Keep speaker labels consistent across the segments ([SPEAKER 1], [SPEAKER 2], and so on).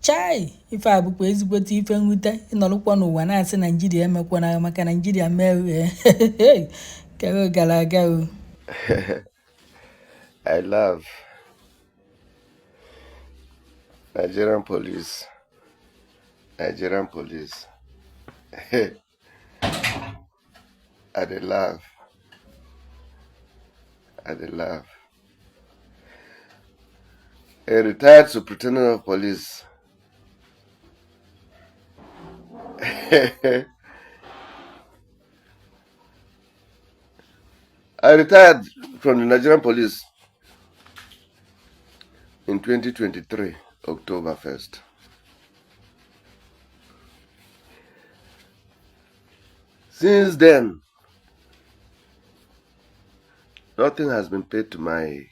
[SPEAKER 1] Chai, ife a bụkwa ezigbote ife nwute ịnọrọkwa n'ụwa na-asị Naijiria emekwana maka Naijiria mee ka gara aga o.
[SPEAKER 2] I love Nigerian police. Nigerian police. I dey love. I dey love. A retired superintendent of police. I retired from the Nigerian police in 2023, October 1st. Since then, nothing has been paid to me.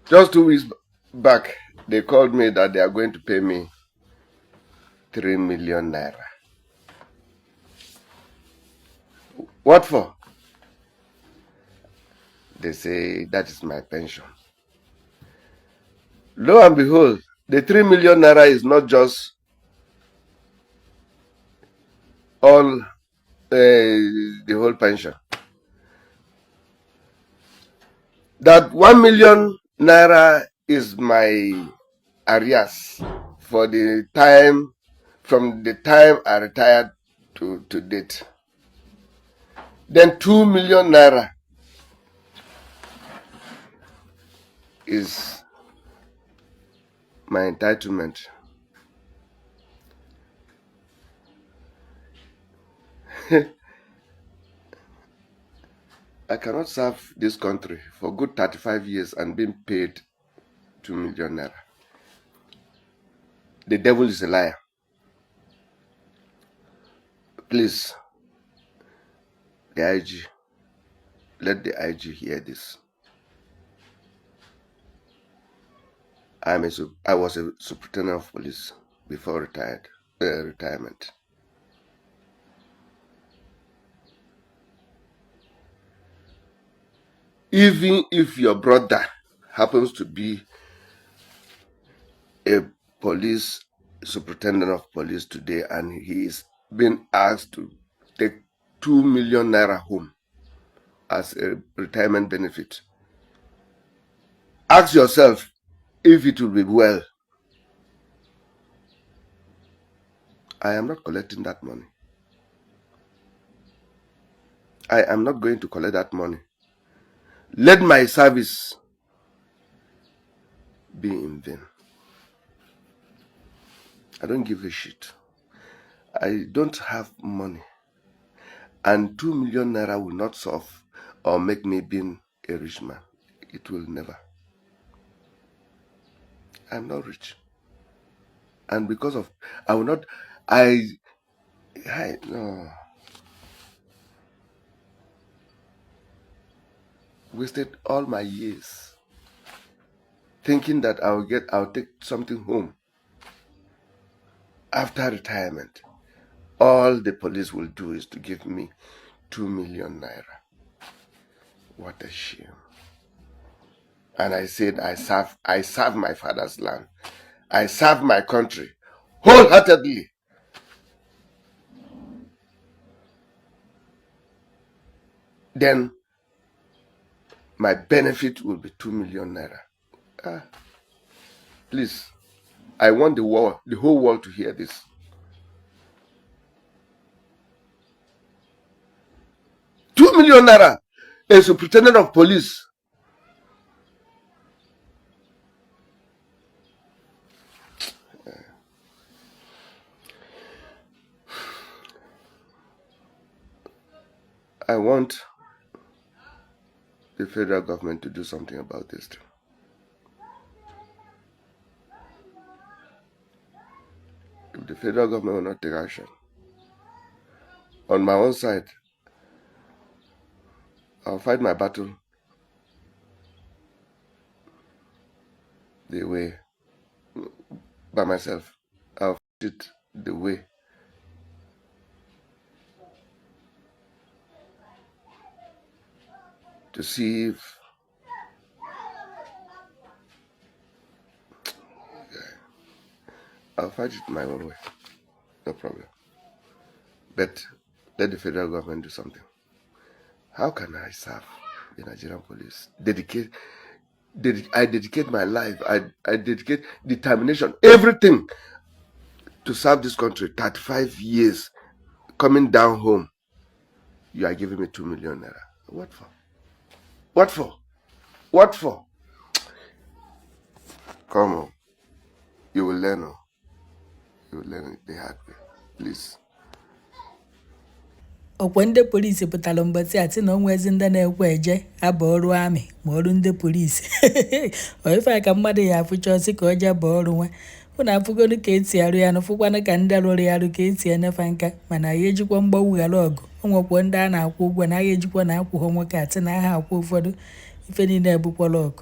[SPEAKER 2] Just 2 weeks back, they called me that they are going to pay me 3 million naira. What for? They say that is my pension. Lo and behold, the 3 million naira is not just all the whole pension. That 1 million naira is my arrears for the time, from the time I retired to date. Then 2 million naira is my entitlement. I cannot serve this country for good 35 years and being paid 2 million naira. The devil is a liar. Please, the IG, let the IG hear this. I was a superintendent of police before retirement. Even if your brother happens to be a police superintendent of police today and he is being asked to take 2 million naira home as a retirement benefit, ask yourself if it will be well. I am not collecting that money. I am not going to collect that money. Let my service be in vain. I don't give a shit. I don't have money. And 2 million naira will not solve or make me being a rich man. It will never. I'm not rich. And because of, I will not, no. Wasted all my years thinking that I'll take something home after retirement. All the police will do is to give me 2 million naira. What a shame. And I said, I serve my father's land. I serve my country wholeheartedly. Then my benefit will be 2 million naira. Please, I want the whole world to hear this. ₦2 million, a superintendent of police. I want the federal government to do something about this. If the federal government will not take action, on my own side, I'll fight my battle the way by myself. I'll fight it the way to see if I'll fight it my own way. No problem. But let the federal government do something. How can I serve the Nigerian police? I dedicate my life. I dedicate determination, everything to serve this country. 35 years coming down home. You are giving me 2 million naira. What for? What for? What for? Come on. You will learn. You will learn it the hard way. Please.
[SPEAKER 1] ọkwa ndị polisi pụtara mbọsị atị na onwezi ndị na-ekwe eje aba ọrụ amị ma ọrụ ndị polisi ife a ka mmadụ ya afụcha ọsị ka ọ jee baa ọrụ nwa ụna afụgonu ka eti arụ ya nụfụkwanụ ka ndị rụrụ ya arụ ka eti enefa nka mana ya ejikwa mgbanwu ghara ọgụ onwekwa ndị a na-akwụ ụgwọ na agha ejikwa na akwụghọ nwoke atị na aha akwụ ụfọdụ ife niile ebukwala ọgụ